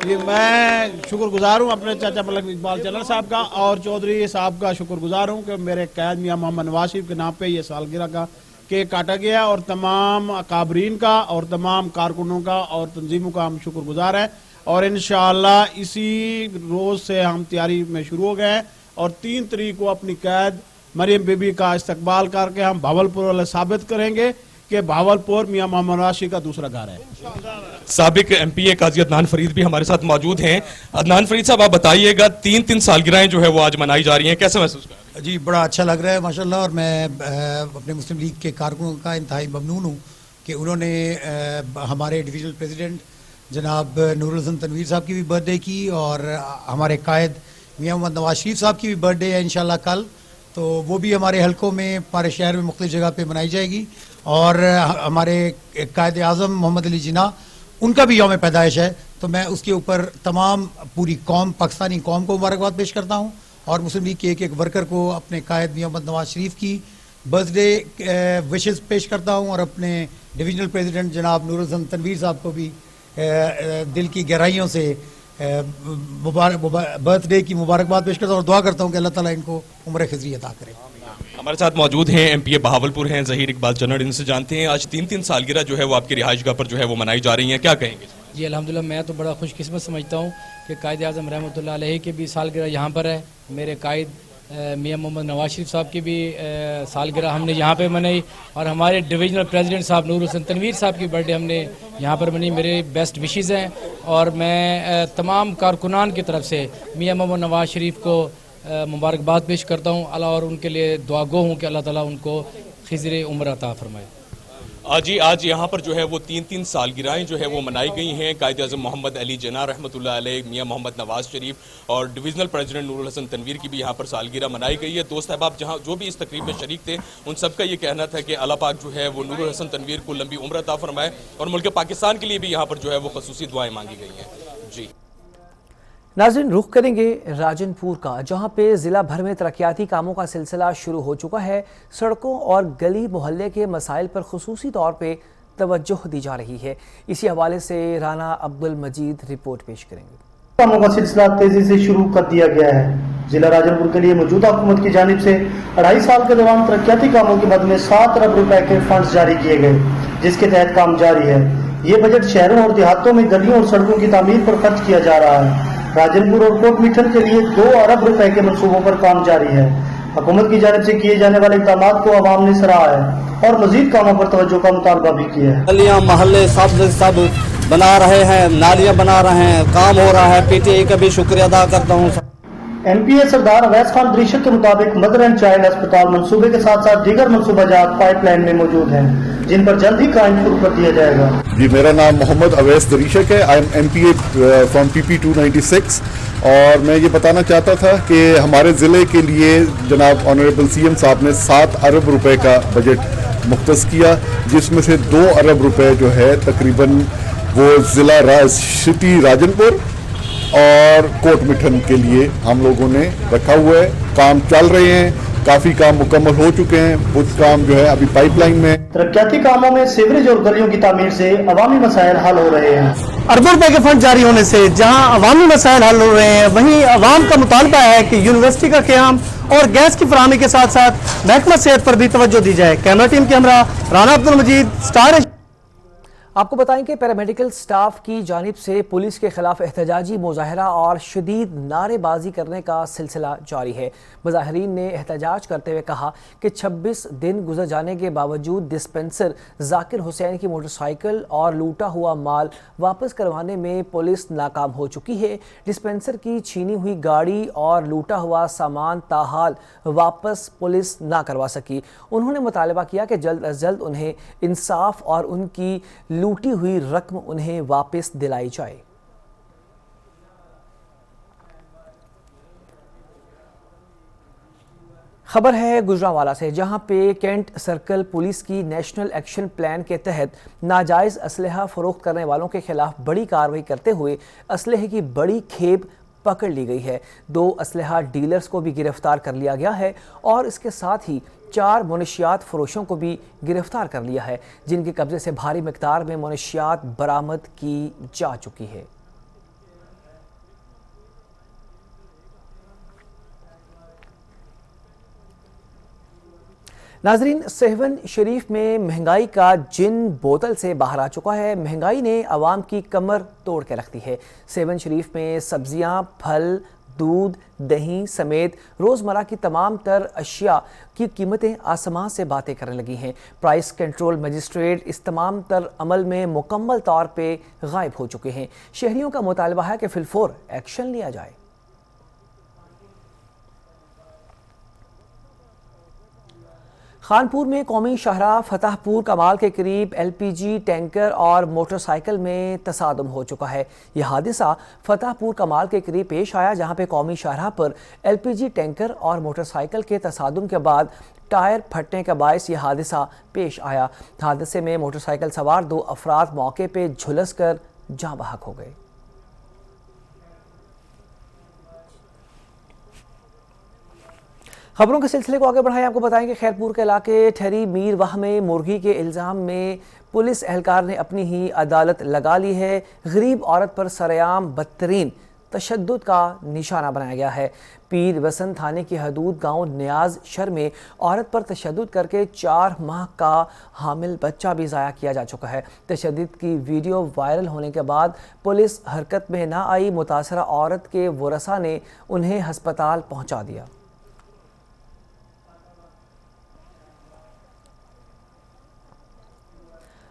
जी मैं शुक्रगुजार हूँ अपने चाचा मलिक इकबाल चन्नड़ साहब का और चौधरी साहब का शुक्रगुजार हूँ कि मेरे कैद मियाँ मोहम्मद नवाज शरीफ के नाम पे ये सालगिरह का केक काटा गया, और तमाम अकाबरीन का और तमाम कारकुनों का और तंजीमों का हम शुक्रगुजार हैं। और इंशाअल्लाह इसी रोज़ से हम तैयारी में शुरू हो गए हैं, और 3 तारीख को अपनी कैद मरियम बीबी का इस्तकबाल करके हम भावलपुर वाले साबित करेंगे कि भावलपुर मियाँ मोहम्मद नवाज शरीफ का दूसरा घर है। साबिक एमपीए काजी अदनान फरीद भी हमारे साथ मौजूद हैं। अदनान फरीद साहब, आप बताइएगा 3 सालगिरहें जो है वो आज मनाई जा रही हैं, कैसे महसूस कर रहे हैं? जी बड़ा अच्छा लग रहा है माशाल्लाह, और मैं अपने मुस्लिम लीग के कारकुनों का इंतहाई ममनून हूँ कि उन्होंने हमारे डिविजनल प्रेसिडेंट जनाब नूरुल हसन तनवीर साहब की भी बर्थडे की, और हमारे कायद मियाँ मोहम्मद नवाज शरीफ साहब की भी बर्थडे है इंशाल्लाह कल, तो वो भी हमारे हलकों में हमारे शहर में मुख्तलिफ जगह पे मनाई जाएगी। और हमारे कायद आज़म मोहम्मद अली जिन्ना, उनका भी यौम पैदाइश है, तो मैं उसके ऊपर तमाम पूरी कौम, पाकिस्तानी कौम को मुबारकबाद पेश करता हूँ, और मुस्लिम लीग के एक वर्कर को अपने कायद मोहम्मद नवाज शरीफ की बर्थडे विशेस पेश करता हूँ, और अपने डिविजनल प्रेसिडेंट जनाब नूरुल हसन तनवीर साहब को भी दिल की गहराइयों से बर्थडे की मुबारकबाद पेश करता हूँ, और दुआ करता हूँ कि अल्लाह ताला इनको उम्र खिज़री अता करे। हमारे साथ मौजूद हैं एमपीए बहावलपुर हैं ज़हीर इकबाल चन्नड़, इनसे जानते हैं आज 3 सालगिरह जो है वो आपकी रिहाइशगाह पर जो है वो मनाई जा रही है, क्या कहेंगे? जी अल्हम्दुलिल्लाह, मैं तो बड़ा खुशकिस्मत समझता हूँ कि कायद आज़म रहमतुल्लाह अलैहि की भी सालगिरह यहाँ पर है, मेरे कायद मियाँ मोहम्मद नवाज शरीफ साहब की भी सालगिरह हमने यहाँ पे मनाई, और हमारे डिविजनल प्रेसिडेंट साहब नूरुल हसन तनवीर साहब की बर्थडे हमने यहाँ पर मनाई। मेरे बेस्ट विशेज़ हैं, और मैं तमाम कारकुनान की तरफ से मियाँ मोहम्मद नवाज शरीफ को मुबारकबाद पेश करता हूँ, अल्लाह और उनके लिए दुआगो हूँ कि अल्लाह ताला उनको खिज़र उम्र अता फरमाए। आज यहाँ पर जो है वो 3 सालगिरहें जो है वो मनाई गई हैं। कायद आज़म मोहम्मद अली जिन्ना रहमतुल्लाह अलैह, मियाँ मोहम्मद नवाज शरीफ और डिविजनल प्रेसिडेंट नूरुल हसन तनवीर की भी यहाँ पर सालगिरह मनाई गई है। दोस्त अहबाब जहाँ जो भी इस तकरीब में शरीक थे उन सबका ये कहना था कि अल्लाह पाक जो है वो नूरुल हसन तनवीर को लंबी उम्र अता फरमाए, और मुल्क पाकिस्तान के लिए भी यहाँ पर जो है वो खसूसी दुआएँ मांगी गई हैं। जी नाज़रीन, रुख करेंगे राजनपुर का, जहां पे ज़िला भर में तरक्याती कामों का सिलसिला शुरू हो चुका है। सड़कों और गली मोहल्ले के मसाइल पर खुसूसी तौर पे तवज्जो दी जा रही है। इसी हवाले से राना अब्दुल मजीद रिपोर्ट पेश करेंगे। कामों का सिलसिला तेजी से शुरू कर दिया गया है। जिला राजनपुर के लिए मौजूदा हुकूमत की जानिब से 2.5 साल के दौरान तरक्याती कामों के बदले 7 अरब रुपए के फंड जारी किए गए, जिसके तहत काम जारी है। ये बजट शहरों और देहातों में गलियों और सड़कों की तामीर पर खर्च किया जा रहा है। राजनपुर और कोट मीठर के लिए 2 अरब रुपए के मंसूबों पर काम जारी है। हुकूमत की जानिब से किए जाने वाले इक़दामात को अवाम ने सराहा है और मजीद कामों पर तवज्जो का मुतालबा भी किया है। गलियां मोहल्ले सब बना रहे हैं, नालियां बना रहे हैं, काम हो रहा है। पीटीआई का भी शुक्रिया अदा करता हूँ। MPA सरदार अवैस खान दृश्य के मुताबिक मदर एंड चाइल्ड अस्पताल मंसूबे के साथ साथ दीगर मंसूबाजात पाइपलाइन में मौजूद हैं, जिन पर जल्द ही काम शुरू कर दिया जाएगा। जी, मेरा नाम मोहम्मद अवैस दरीशक है। I am MPA from PP 296 और मैं ये बताना चाहता था कि हमारे ज़िले के लिए जनाब ऑनरेबल CM साहब ने 7 अरब रुपए का बजट मुख्तस किया, जिसमें से 2 अरब रुपए जो है तकरीबन वो ज़िला सिटी राजनपुर और कोट मिठन के लिए हम लोगों ने रखा हुआ है। काम चल रहे हैं, काफ़ी काम मुकम्मल हो चुके हैं, कुछ काम जो है अभी पाइपलाइन में। तरक्याती कामों में सीवरेज और गलियों की तामीर से अवामी मसाइल हल हो रहे हैं। अरबों रुपए के फंड जारी होने से जहां अवामी मसाइल हल हो रहे हैं, वहीं अवाम का मुतालबा है कि यूनिवर्सिटी का क़याम और गैस की फराहमी के साथ साथ महकमा सेहत पर भी तवज्जो दी जाए। कैमरा टीम के हमरा राना अब्दुल मजीद, स्टार। आपको बताएं कि पैरामेडिकल स्टाफ की जानिब से पुलिस के खिलाफ एहतजाजी मुजाहरा और शदीद नारेबाजी करने का सिलसिला जारी है। मुजाहरीन ने एहतजाज करते हुए कहा कि 26 दिन गुजर जाने के बावजूद डिस्पेंसर जाकिर हुसैन की मोटरसाइकिल और लूटा हुआ माल वापस करवाने में पुलिस नाकाम हो चुकी है। डिस्पेंसर की छीनी हुई गाड़ी और लूटा हुआ सामान ताहाल वापस पुलिस ना करवा सकी। उन्होंने मुतालबा किया कि जल्द अज जल्द उन्हें इंसाफ और उनकी लूटी हुई रकम उन्हें वापस दिलाई जाए। खबर है गुजरांवाला से, जहां पे कैंट सर्कल पुलिस की नेशनल एक्शन प्लान के तहत नाजायज़ असलहा फरोख्त करने वालों के खिलाफ बड़ी कार्रवाई करते हुए असलहे की बड़ी खेप पकड़ ली गई है। 2 असलहा डीलर्स को भी गिरफ्तार कर लिया गया है और इसके साथ ही 4 मुनशियात फरोशों को भी गिरफ्तार कर लिया है, जिनके कब्जे से भारी मिकदार में मुनशियात बरामद की जा चुकी है। नाजरीन, सेवन शरीफ में महंगाई का जिन बोतल से बाहर आ चुका है। महंगाई ने आवाम की कमर तोड़ के रख दी है। सेवन शरीफ में सब्जियां, फल, दूध, दही समेत रोज़मर्रा की तमाम तर अशिया की कीमतें आसमान से बातें करने लगी हैं। प्राइस कंट्रोल मजिस्ट्रेट इस तमाम तर अमल में मुकम्मल तौर पे गायब हो चुके हैं। शहरियों का मुतालबा है कि फिलफौर एक्शन लिया जाए। खानपुर में कौमी शाहराह फतेहपुर कमाल के करीब LPG टैंकर और मोटरसाइकिल में तसादुम हो चुका है। यह हादसा फतेहपुर कमाल के करीब पेश आया, जहां पे कौमी शाहराह पर LPG टैंकर और मोटरसाइकिल के तसादुम के बाद टायर फटने का बायस यह हादसा पेश आया। हादसे में मोटरसाइकिल सवार 2 अफराद मौके पर झुलस कर जाँ बहक हो गए। खबरों के सिलसिले को आगे बढ़ाएं। आपको बताएं कि खैरपुर के इलाके ठहरी मीर वाह में मुर्गी के इल्ज़ाम में पुलिस एहलकार ने अपनी ही अदालत लगा ली है। गरीब औरत पर सरेआम बदतरीन तशद्दुद का निशाना बनाया गया है। पीर वसन थाने की हदूद गांव न्याज शर में औरत पर तशद्दुद करके 4 माह का हामिल बच्चा भी ज़ाया किया जा चुका है। तशद्दुद की वीडियो वायरल होने के बाद पुलिस हरकत में ना आई। मुतासरा औरत के वरसा ने उन्हें हस्पताल पहुँचा दिया।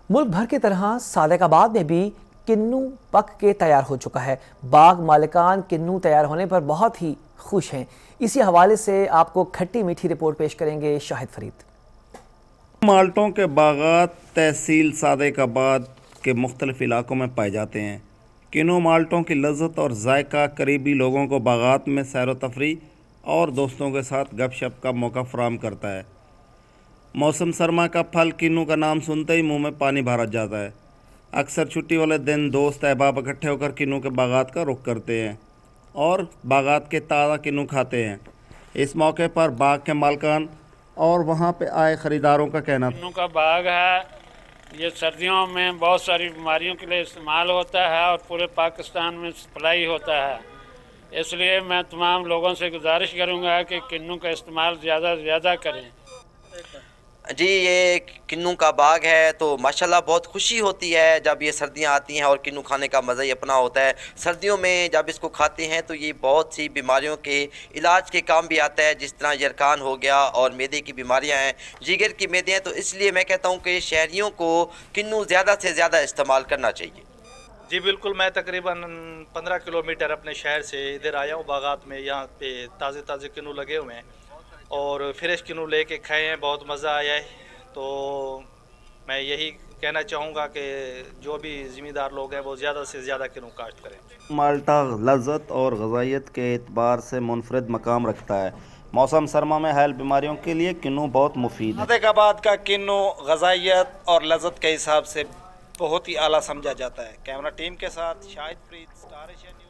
मुल्क भर की तरह सादिकाबाद में भी किन्नू पक के तैयार हो चुका है। बाग मालिकान किन्नू तैयार होने पर बहुत ही खुश हैं। इसी हवाले से आपको खट्टी मीठी रिपोर्ट पेश करेंगे शाहिद फरीद। माल्टों के बागात तहसील सादिकाबाद के मुख्तलिफ इलाकों में पाए जाते हैं। किन्नू माल्टों की लज़्ज़त और जायका करीबी लोगों को बागात में सैर व तफरी और दोस्तों के साथ गपशप का मौका फराहम करता है। मौसम सरमा का फल किन्नू का नाम सुनते ही मुंह में पानी भर जाता है। अक्सर छुट्टी वाले दिन दोस्त अहबाब इकट्ठे होकर किन्नू के बागात का रुख करते हैं और बागात के ताज़ा किन्नू खाते हैं। इस मौके पर बाग के मालकान और वहां पे आए ख़रीदारों का कहना किन्नू का बाग है, ये सर्दियों में बहुत सारी बीमारियों के लिए इस्तेमाल होता है और पूरे पाकिस्तान में सप्लाई होता है। इसलिए मैं तमाम लोगों से गुजारिश करूँगा कि किन्नू का इस्तेमाल ज़्यादा से ज़्यादा करें। जी, ये किन्नू का बाग है तो माशाल्लाह बहुत खुशी होती है जब ये सर्दियां आती हैं और किन्नू खाने का मज़ा ही अपना होता है। सर्दियों में जब इसको खाते हैं तो ये बहुत सी बीमारियों के इलाज के काम भी आता है, जिस तरह यरकान हो गया और मैदे की बीमारियां हैं, जिगर की मैदे हैं। तो इसलिए मैं कहता हूं कि शहरियों को किन्नू ज़्यादा से ज़्यादा इस्तेमाल करना चाहिए। जी बिल्कुल, मैं तकरीबन 15 किलोमीटर अपने शहर से इधर आया हूँ बागात में। यहाँ पे ताज़े ताज़े किन्नू लगे हुए हैं और फ्रेश किन्नू लेके खाए हैं, बहुत मज़ा आया है। तो मैं यही कहना चाहूँगा कि जो भी ज़िम्मेदार लोग हैं वो ज़्यादा से ज़्यादा किन्नू काश्त करें। माल्टा लज़्ज़त और ग़ज़ाइयत के एतबार से मुनफरद मकाम रखता है। मौसम सरमा में हाल बीमारियों के लिए किन्नू बहुत मुफीद है। फतेहाबाद का किन्नू ग़ज़ाइयत और लज़्ज़त के हिसाब से बहुत ही आला समझा जाता है। कैमरा टीम के साथ Shahid Farid, star Asia news.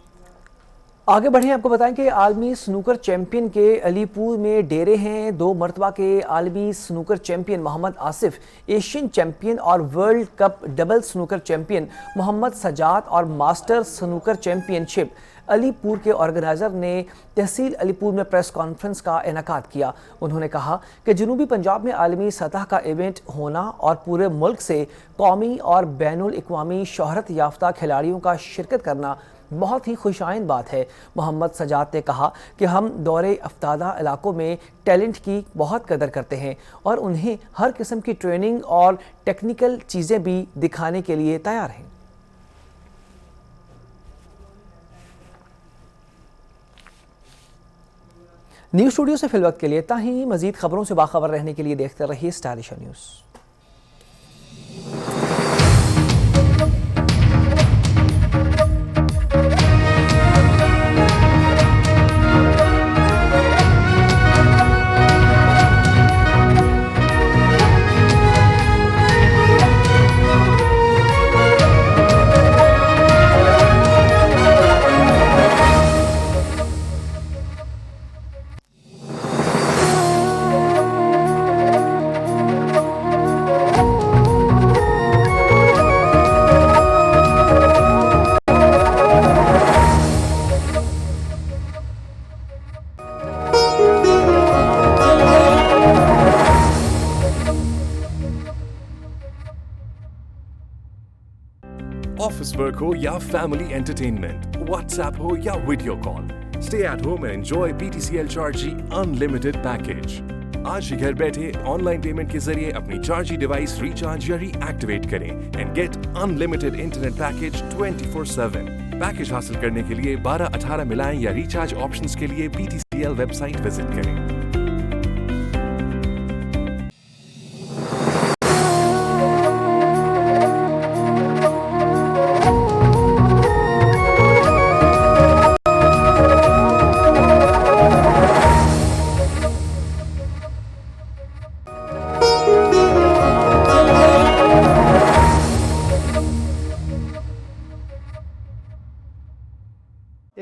आगे बढ़े, आपको बताएं कि आलमी स्नूकर चैंपियन के अलीपुर में डेरे हैं। 2 मरतबा के आलमी snooker champion Mohammad Asif, Asian champion और world cup double snooker champion Mohammad Sajjad और मास्टर स्नूकर चैंपियनशिप अलीपुर के ऑर्गेनाइज़र ने तहसील अलीपुर में प्रेस कॉन्फ्रेंस का इनेकाद किया। उन्होंने कहा कि जनूबी पंजाब में आलमी सतह का इवेंट होना और पूरे मुल्क से कौमी और बैनुल अक़वामी शोहरत याफ्ता खिलाड़ियों का शिरकत करना बहुत ही खुशाइन बात है। मोहम्मद सजाद ने कहा कि हम दौरे अफ्तादा इलाकों में टैलेंट की बहुत कदर करते हैं और उन्हें हर किस्म की ट्रेनिंग और टेक्निकल चीज़ें भी दिखाने के लिए तैयार हैं। न्यूज़ स्टूडियो से फिलवक्त के लिए इतना ही। मज़ीद खबरों से बाखबर रहने के लिए देखते रहिए Star Asia News. Office work हो या फैमिली एंटरटेनमेंट, व्हाट्सएप हो या video call, stay at home and enjoy BTCL Charji unlimited package. आज ही घर बैठे ऑनलाइन पेमेंट के जरिए अपनी चार्जी डिवाइस रिचार्ज या रीएक्टिवेट करें and get unlimited internet package 24/7। Package हासिल करने के लिए 1218 मिलाएं या रिचार्ज ऑप्शंस के लिए BTCL वेबसाइट विजिट करें।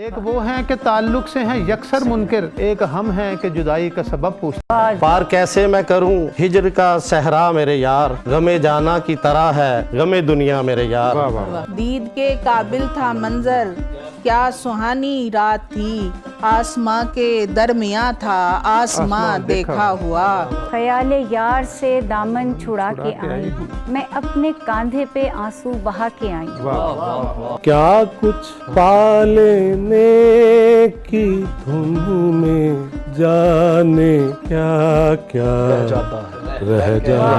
एक वो हैं कि ताल्लुक से हैं यकसर मुनकिर, एक हम हैं कि जुदाई का सबब पूछता। पार कैसे मैं करूं हिजर का सहरा मेरे यार, गमे जाना की तरह है गमे दुनिया मेरे यार। दीद के काबिल था मंजर, क्या सुहानी रात थी, आसमां के दरमियां था आसमां देखा हुआ। ख्याल यार से दामन छुड़ा के आई हूँ, मैं अपने कांधे पे आंसू बहा के आई हूँ। क्या कुछ पा लेने की धुन में जाने क्या क्या रह जाता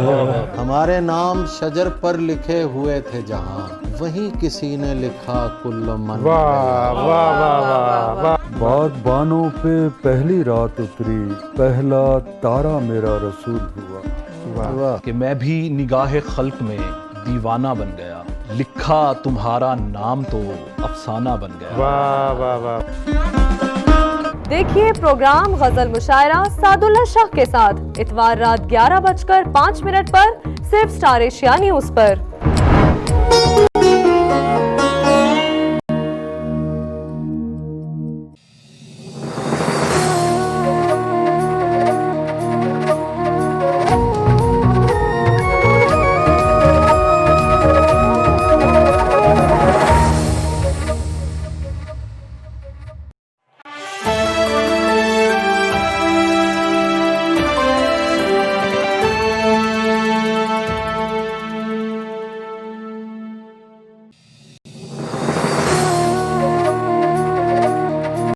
है। हमारे नाम शजर पर लिखे हुए थे जहाँ, वहीं किसी ने लिखा कुल्ल मन। वाह वाह वाह वाह। बागबानों पे पहली रात उतरी, पहला तारा मेरा रसूल हुआ। कि मैं भी निगाहे खल्क में दीवाना बन गया, लिखा तुम्हारा नाम तो अफसाना बन गया। वाह वाह वाह। देखिए प्रोग्राम गजल मुशायरा सादुल्ला शाह के साथ इतवार रात 11:05 पर सिर्फ स्टार एशिया न्यूज़ पर।